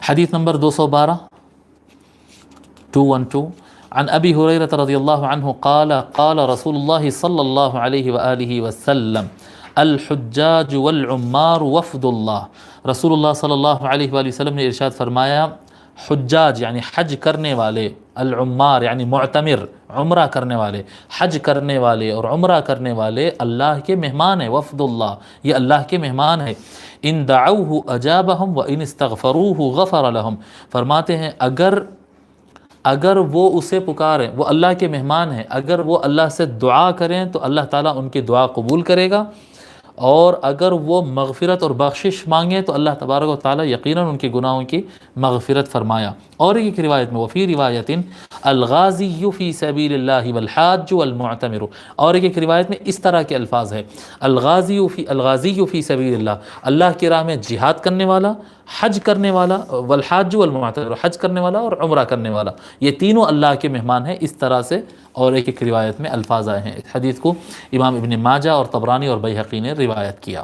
حدیث نمبر 212 عن ابی ہریرہ رضی اللہ عنہ قال قال رسول اللہ صلی اللہ علیہ وآلہ وسلم الحجاج والعمار وفد اللہ۔ رسول اللہ صلی اللہ علیہ وآلہ وسلم نے ارشاد فرمایا حجاج یعنی حج کرنے والے، العمار یعنی معتمر عمرہ کرنے والے، حج کرنے والے اور عمرہ کرنے والے اللہ کے مہمان ہیں، وفد اللہ، یہ اللہ کے مہمان ہیں۔ ان دعوہ اجابہم وان استغفروہ غفر لہم، فرماتے ہیں اگر وہ اسے پکاریں، وہ اللہ کے مہمان ہیں، اگر وہ اللہ سے دعا کریں تو اللہ تعالیٰ ان کی دعا قبول کرے گا، اور اگر وہ مغفرت اور بخشش مانگیں تو اللہ تبارک و تعالیٰ یقیناً ان کے گناہوں کی مغفرت فرمایا۔ اور ایک روایت میں وفی روایت الغازی فی سبیل اللہ والحاج والمعتمر، اور ایک روایت میں اس طرح کے الفاظ ہے الغازی فی سبیل اللہ، اللہ کی راہ میں جہاد کرنے والا، حج کرنے والا، والحاج والمعتمر حج کرنے والا اور عمرہ کرنے والا، یہ تینوں اللہ کے مہمان ہیں، اس طرح سے اور ایک روایت میں الفاظ آئے ہیں۔ اس حدیث کو امام ابن ماجہ اور طبرانی اور بیہقی نے روایت کیا۔